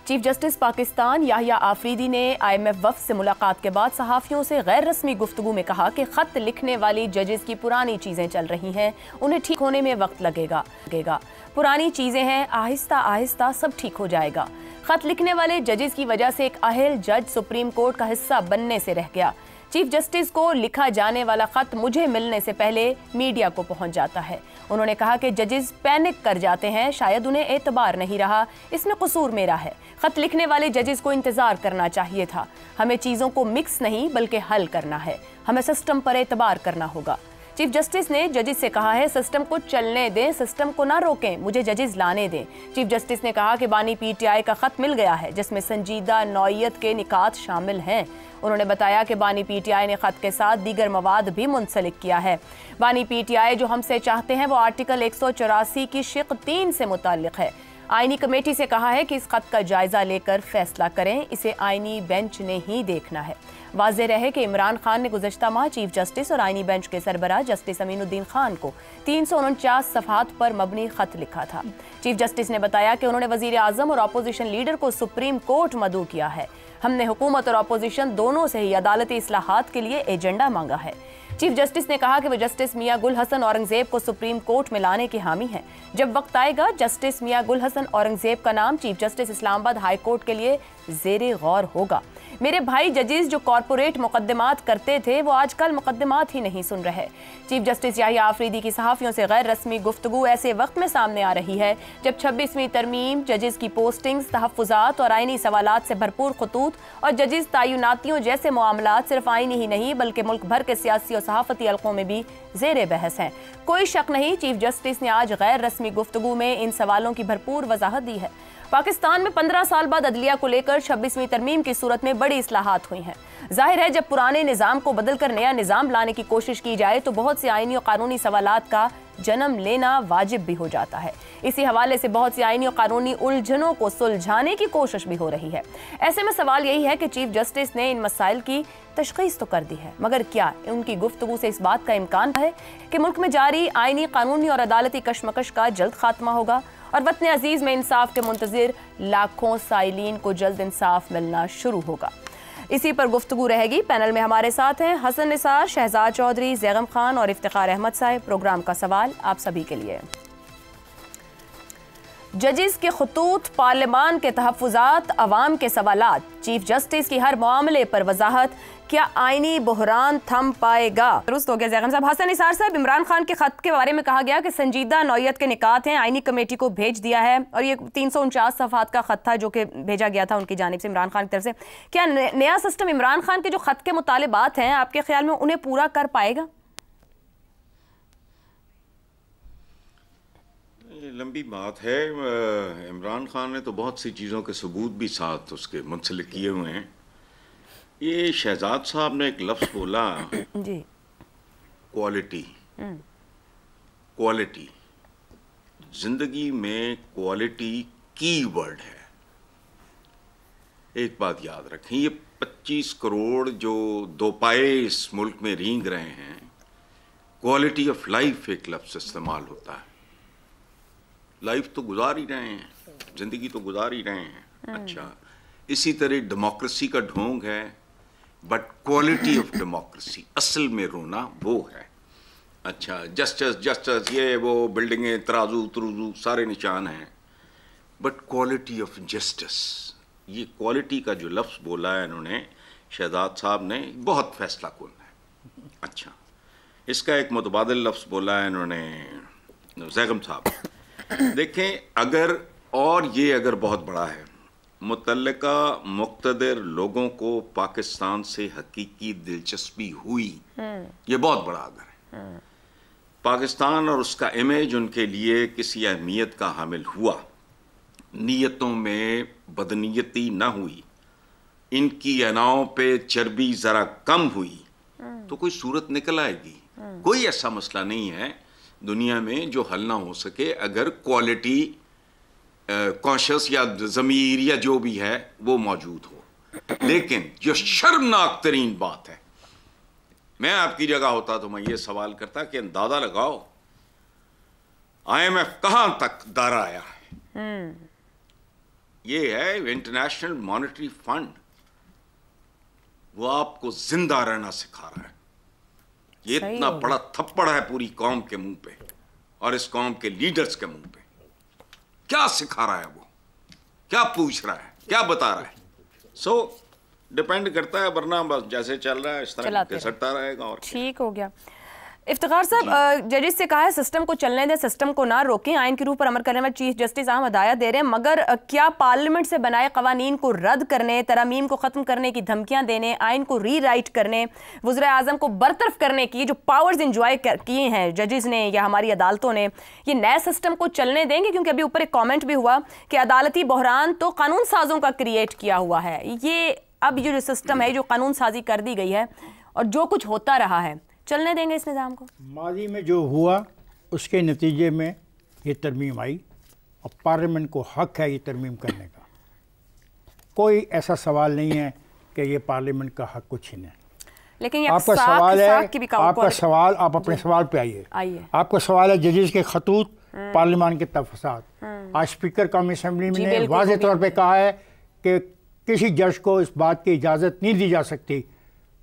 Chief justice Pakistan یحییٰ آفریدی نے IMF وفد سے ملاقات کے بعد صحافیوں سے غیر رسمی گفتگو میں کہا کہ خط لکھنے والی ججز کی پرانی چیزیں چل رہی ہیں، انہیں ٹھیک ہونے میں وقت لگے گا۔ پرانی چیزیں ہیں، آہستہ آہستہ سب ٹھیک ہو جائے گا۔ خط لکھنے والے ججز کی وجہ سے ایک اہل جج سپریم کورٹ کا حصہ بننے سے رہ گیا۔ چیف جسٹس کو لکھا جانے والا خط مجھے ملنے سے پہلے میڈیا کو پہنچ جاتا ہے۔ انہوں نے کہا کہ ججز پینک کر جاتے ہیں، شاید انہیں اعتبار نہیں رہا، اس میں قصور میرا ہے۔ خط لکھنے والے ججز کو انتظار کرنا چاہیے تھا۔ ہمیں چیزوں کو مکس نہیں بلکہ حل کرنا ہے، ہمیں سسٹم پر اعتبار کرنا ہوگا۔ چیف جسٹس نے ججز سے کہا ہے سسٹم کو چلنے دیں، سسٹم کو نہ روکیں، مجھے ججز لانے دیں۔ چیف جسٹس نے کہا کہ بانی PTI کا خط مل گیا ہے جس میں سنجیدہ نوعیت کے نکات شامل ہیں۔ انہوں نے بتایا کہ بانی PTI نے خط کے ساتھ دیگر مواد بھی منسلک کیا ہے۔ بانی PTI جو ہم سے چاہتے ہیں وہ آرٹیکل 184 کی شق 3 سے متعلق ہے۔ آئینی کمیٹی سے کہا ہے کہ اس خط کا جائزہ لے کر فیصلہ کریں، اسے آئینی بینچ نے ہی دیکھنا ہے۔ واضح رہے کہ عمران خان نے گزشتہ ماہ چیف جسٹس اور آئینی بینچ کے سربراہ جسٹس امین الدین خان کو 349 صفحات پر مبنی خط لکھا تھا۔ چیف جسٹس نے بتایا کہ انہوں نے وزیر اعظم اور اپوزیشن لیڈر کو سپریم کورٹ مدعو کیا ہے۔ ہم نے حکومت اور اپوزیشن دونوں سے ہی عدالتی اصلاحات کے لیے ایجنڈا مانگا ہے۔ چیف جسٹس نے کہا کہ وہ جسٹس میاں گل حسن اورنگزیب کو سپریم کورٹ میں لانے کے حامی ہیں۔ جب وقت آئے گا جسٹس میاں گل حسن اورنگزیب کا نام چیف جسٹس اسلام آباد ہائی کورٹ کے لیے زیر غور ہوگا۔ میرے بھائی ججز جو کارپوریٹ مقدمات کرتے تھے وہ آج کل مقدمات ہی نہیں سن رہے۔ چیف جسٹس یحییٰ آفریدی کی صحافیوں سے غیر رسمی گفتگو ایسے وقت میں سامنے آ رہی ہے جب 26ویں ترمیم، ججز کی پوسٹنگز، تحفظات اور آئینی سوالات سے بھرپور خطوط اور ججز تعیناتیوں جیسے معاملات صرف آئینی ہی نہیں بلکہ ملک بھر کے سیاسی اور صحافتی حلقوں میں بھی زیر بحث ہیں۔ کوئی شک نہیں چیف جسٹس نے آج غیر رسمی گفتگو میں ان سوالوں کی بھرپور وضاحت دی ہے۔ پاکستان میں 15 سال بعد عدلیہ کو لے کر 26ویں ترمیم کی صورت میں بڑی اصلاحات ہوئی ہیں۔ ظاہر ہے جب پرانے نظام کو بدل کر نیا نظام لانے کی کوشش کی جائے تو بہت سے آئینی اور قانونی سوالات کا جنم لینا واجب بھی ہو جاتا ہے۔ اسی حوالے سے بہت سی آئینی اور قانونی الجھنوں کو سلجھانے کی کوشش بھی ہو رہی ہے۔ ایسے میں سوال یہی ہے کہ چیف جسٹس نے ان مسائل کی تشخیص تو کر دی ہے، مگر کیا ان کی گفتگو سے اس بات کا امکان ہے کہ ملک میں جاری آئینی، قانونی اور عدالتی کشمکش کا جلد خاتمہ ہوگا اور وطن عزیز میں انصاف کے منتظر لاکھوں سائلین کو جلد انصاف ملنا شروع ہوگا؟ اسی پر گفتگو رہے گی۔ پینل میں ہمارے ساتھ ہیں حسن نثار، شہزاد چودھری، زیغم خان اور افتخار احمد صاحب۔ پروگرام کا سوال آپ سبھی کے لیے۔ ججز کے خطوط، پارلیمان کے تحفظات، عوام کے سوالات، چیف جسٹس کی ہر معاملے پر وضاحت، کیا آئینی بحران تھم پائے گا؟ درست ہو گیا زیغم صاحب۔ حسن نثار صاحب، عمران خان کے خط کے بارے میں کہا گیا کہ سنجیدہ نوعیت کے نکات ہیں، آئینی کمیٹی کو بھیج دیا ہے اور یہ 349 صفحات کا خط تھا جو کہ بھیجا گیا تھا ان کی جانب سے، عمران خان کی طرف سے۔ کیا نیا سسٹم عمران خان کے جو خط کے مطالبات ہیں آپ کے خیال میں انہیں پورا کر پائے گا؟ یہ لمبی بات ہے۔ عمران خان نے تو بہت سی چیزوں کے ثبوت بھی ساتھ اس کے منسلک کیے ہوئے ہیں۔ یہ شہزاد صاحب نے ایک لفظ بولا، جی، کوالٹی۔ کوالٹی زندگی میں کوالٹی کی ورڈ ہے۔ ایک بات یاد رکھیں، یہ 25 کروڑ جو دو پائے اس ملک میں رینگ رہے ہیں، کوالٹی آف لائف ایک لفظ استعمال ہوتا ہے۔ لائف تو گزار ہی رہے ہیں، زندگی تو گزار ہی رہے ہیں۔ اچھا، اسی طرح ڈیموکریسی کا ڈھونگ ہے، بٹ کوالٹی آف ڈیموکریسی اصل میں رونا وہ ہے۔ اچھا، جسٹس جسٹس یہ وہ بلڈنگیں، ترازو تروزو سارے نشان ہیں، بٹ کوالٹی آف جسٹس، یہ کوالٹی کا جو لفظ بولا ہے انہوں نے، شہزاد صاحب نے، بہت فیصلہ کن ہے۔ اچھا، اس کا ایک متبادل لفظ بولا ہے انہوں نے زیغم صاحب۔ دیکھیں، اگر بہت بڑا ہے، متعلقہ مقتدر لوگوں کو پاکستان سے حقیقی دلچسپی ہوئی، یہ بہت بڑا اگر ہے۔ پاکستان اور اس کا امیج ان کے لیے کسی اہمیت کا حامل ہوا، نیتوں میں بدنیتی نہ ہوئی، ان کی اناؤں پہ چربی ذرا کم ہوئی تو کوئی صورت نکل آئے گی۔ کوئی ایسا مسئلہ نہیں ہے دنیا میں جو حل نہ ہو سکے اگر کوالٹی کانشس یا ضمیر یا جو بھی ہے وہ موجود ہو۔ لیکن جو شرمناک ترین بات ہے، میں آپ کی جگہ ہوتا تو میں یہ سوال کرتا کہ اندازہ لگاؤ IMF کہاں تک دارا آیا ہے۔ یہ ہے انٹرنیشنل مانیٹری فنڈ، وہ آپ کو زندہ رہنا سکھا رہا ہے. یہ اتنا بڑا تھپڑ ہے پوری قوم کے منہ پہ اور اس قوم کے لیڈرز کے منہ پہ. کیا سکھا رہا ہے وہ، کیا پوچھ رہا ہے، کیا بتا رہا ہے؟ سو ڈپینڈ کرتا ہے، ورنہ بس جیسے چل رہا ہے اس طرح گھسٹتا رہے گا. اور ٹھیک ہو گیا. افتخار صاحب، ججز سے کہا ہے سسٹم کو چلنے دیں، سسٹم کو نہ روکیں، آئین کی روح پر عمل کرنے میں چیف جسٹس اہم ہدایت دے رہے ہیں، مگر کیا پارلیمنٹ سے بنائے قوانین کو رد کرنے، ترامیم کو ختم کرنے کی دھمکیاں دینے، آئین کو ری رائٹ کرنے، وزیر اعظم کو برطرف کرنے کی جو پاورز انجوائے کیے ہیں ججز نے یا ہماری عدالتوں نے، یہ نئے سسٹم کو چلنے دیں گے؟ کیونکہ ابھی اوپر ایک کامنٹ بھی ہوا کہ عدالتی بحران تو قانون سازوں کا کریٹ کیا ہوا ہے. یہ اب یہ جو سسٹم ہے، جو قانون سازی کر دی گئی ہے اور جو کچھ ہوتا رہا ہے، چلنے دیں گے اس نظام کو؟ ماضی میں جو ہوا اس کے نتیجے میں یہ ترمیم آئی اور پارلیمنٹ کو حق ہے یہ ترمیم کرنے کا. کوئی ایسا سوال نہیں ہے کہ یہ پارلیمنٹ کا حق کو چھینے. لیکن آپ کا سوال ہے، آپ کا سوال، آپ اپنے سوال پہ آئیے. آپ کا سوال ہے ججز کے خطوط، پارلیمان کے تفصیلات. آج اسپیکر قومی اسمبلی میں نے واضح طور پہ کہا ہے کہ کسی جج کو اس بات کی اجازت نہیں دی جا سکتی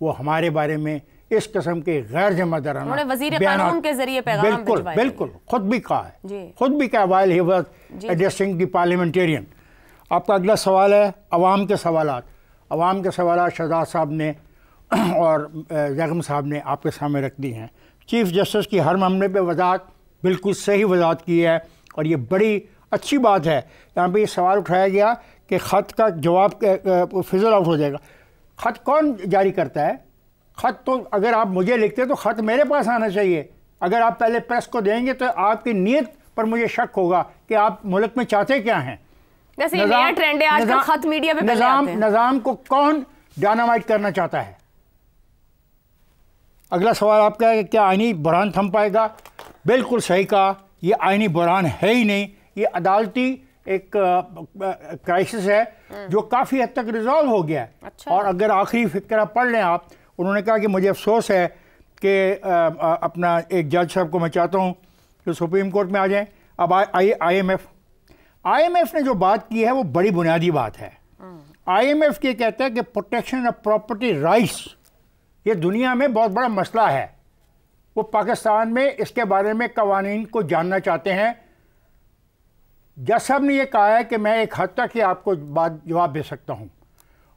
وہ ہمارے بارے میں اس قسم کے غیر ذمہ دارانہ وزیر قانون کے ذریعے پیغام بالکل خود بھی کہا ہے، خود بھی کہا while he was addressing the parliamentarian. آپ کا اگلا سوال ہے عوام کے سوالات. عوام کے سوالات شہزاد صاحب نے اور زیغم صاحب نے آپ کے سامنے رکھ دی ہیں. چیف جسٹس کی ہر معاملے پہ وضاحت، بالکل صحیح وضاحت کی ہے اور یہ بڑی اچھی بات ہے. یہاں پہ یہ سوال اٹھایا گیا کہ خط کا جواب فضل آؤٹ ہو جائے گا. خط کون جاری کرتا ہے؟ خط تو اگر آپ مجھے لکھتے تو خط میرے پاس آنا چاہیے. اگر آپ پہلے پریس کو دیں گے تو آپ کی نیت پر مجھے شک ہوگا کہ آپ ملک میں چاہتے کیا ہیں. نظام کو کون ڈائنامائٹ کرنا چاہتا ہے؟ اگلا سوال آپ کا ہے کہ کیا آئینی بحران تھم پائے گا؟ بالکل صحیح کہا، یہ آئینی بحران ہے ہی نہیں، یہ عدالتی ایک کرائسس ہے جو کافی حد تک ریزالو ہو گیا ہے. اور اگر آخری فقرہ پڑھ لیں آپ، انہوں نے کہا کہ مجھے افسوس ہے کہ اپنا ایک جج صاحب کو میں چاہتا ہوں کہ سپریم کورٹ میں آ جائیں. اب آئی ایم ایف نے جو بات کی ہے وہ بڑی بنیادی بات ہے. آئی ایم ایف یہ کہتا ہے کہ پروٹیکشن آف پراپرٹی رائٹس یہ دنیا میں بہت بڑا مسئلہ ہے. وہ پاکستان میں اس کے بارے میں قوانین کو جاننا چاہتے ہیں. جج صاحب نے یہ کہا ہے کہ میں ایک حد تک ہی آپ کو جواب دے سکتا ہوں،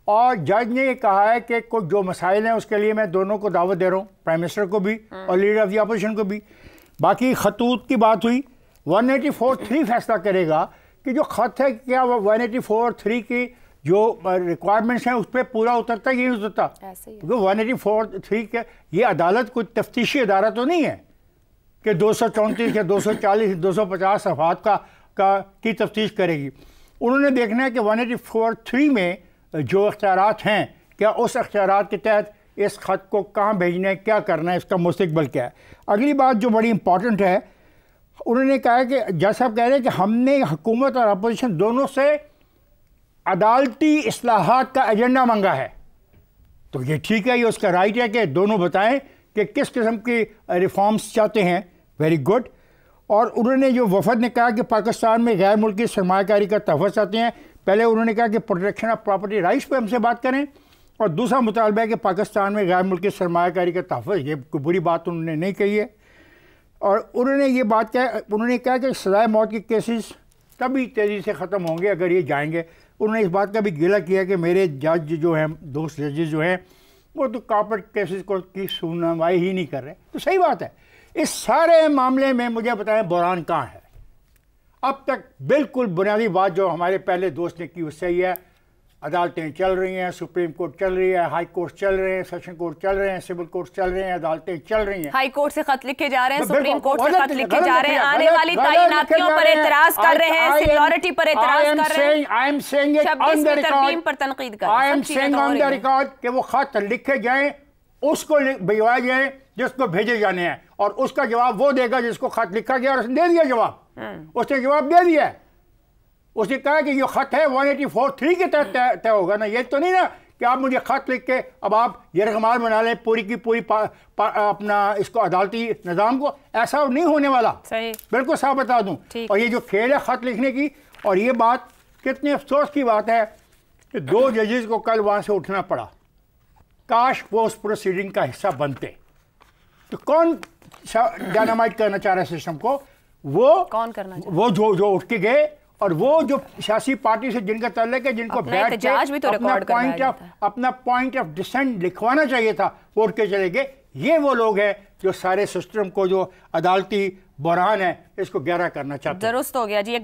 اور جج نے یہ کہا ہے کہ کچھ جو مسائل ہیں اس کے لیے میں دونوں کو دعوت دے رہا ہوں، پرائم منسٹر کو بھی اور لیڈر آف دی اپوزیشن کو بھی. باقی خطوط کی بات ہوئی، 184(3) فیصلہ کرے گا کہ جو خط ہے کیا وہ 184(3) کی جو ریکوائرمنٹس ہیں اس پہ پورا اترتا ہے یا نہیں اترتا. کیونکہ 184(3) کے یہ عدالت کوئی تفتیشی ادارہ تو نہیں ہے کہ 234 یا 240 250 صفحات کی تفتیش کرے گی. انہوں نے دیکھنا ہے کہ 184(3) میں جو اختیارات ہیں کیا اس اختیارات کے تحت اس خط کو کہاں بھیجنا ہے، کیا کرنا ہے، اس کا مستقبل کیا ہے. اگلی بات جو بڑی امپورٹنٹ ہے، انہوں نے کہا کہ جج صاحب کہہ رہے ہیں کہ ہم نے حکومت اور اپوزیشن دونوں سے عدالتی اصلاحات کا ایجنڈا مانگا ہے. تو یہ ٹھیک ہے، یہ اس کا رائٹ ہے کہ دونوں بتائیں کہ کس قسم کی ریفارمز چاہتے ہیں. Very good. اور انہوں نے جو وفد نے کہا کہ پاکستان میں غیر ملکی سرمایہ کاری کا تحفظ چاہتے ہیں. پہلے انہوں نے کہا کہ پروٹیکشن آف پراپرٹی رائٹس پہ ہم سے بات کریں، اور دوسرا مطالبہ ہے کہ پاکستان میں غیر ملکی سرمایہ کاری کا تحفظ. یہ کوئی بری بات انہوں نے نہیں کہی ہے. اور انہوں نے یہ بات کہا، انہوں نے کہا کہ سزائے موت کے کیسز تبھی تیزی سے ختم ہوں گے اگر یہ جائیں گے. انہوں نے اس بات کا بھی گلہ کیا کہ میرے جج جو ہیں، دوست ججز جو ہیں، وہ تو کارپوریٹ کیسز کی سنوائی ہی نہیں کر رہے. تو صحیح بات ہے. اس سارے معاملے میں مجھے بتائیں بحران کہاں ہے؟ اب تک بالکل بنیادی بات جو ہمارے پہلے دوست نے کی وہ صحیح ہے. عدالتیں چل رہی ہیں، سپریم کورٹ چل رہی ہے، ہائی کورٹ چل رہے ہیں، سیشن کورٹ چل رہے ہیں، سول کورٹ چل رہے ہیں، عدالتیں چل رہی ہیں. ہائی کورٹ سے خط لکھے جا رہے ہیں، سپریم کورٹ سے خط لکھے جا رہے ہیں، آنے والی تعیناتیوں پر اعتراض کر رہے ہیں، سیکیورٹی پر اعتراض کر رہے ہیں. I am saying it on the ترمیم پر تنقید کر رہے ہیں. I am saying on the record کہ وہ خط لکھے جائیں، اس کو بھجوائے جائیں جس کو بھیجے جانے ہیں، اور اس کا جواب وہ دے گا جس کو خط لکھا گیا اور اس نے دے دیا جواب. اس نے جواب دے دیا. اس نے کہا کہ یہ خط ہے 184(3) کے تحت طے ہوگا نا. یہ تو نہیں نا کہ آپ مجھے خط لکھ کے اب آپ یرغمال بنا لیں پوری کی پوری اپنا اس کو عدالتی نظام کو. ایسا نہیں ہونے والا. صحیح. بالکل صاف بتا دوں. اور یہ جو کھیل ہے خط لکھنے کی، اور یہ بات کتنے افسوس کی بات ہے کہ 2 ججز کو کل وہاں سے اٹھنا پڑا. کاش وہ اس پروسیڈنگ کا حصہ بنتے. تو کون ڈائنامائٹ کرنا چاہ رہا ہے سسٹم کو؟ وہ جو اٹھ کے گئے اور وہ جو سیاسی پارٹی سے جن کا تعلق ہے, جن کو بیٹھ کے اپنا پوائنٹ آف ڈسینٹ لکھوانا چاہیے تھا, وہ اٹھ کے چلے گئے. یہ وہ لوگ ہیں جو سارے سسٹم کو جو عدالتی بحران ہے اس کو گہرا کرنا چاہتے ہیں. درست ہو گیا جی.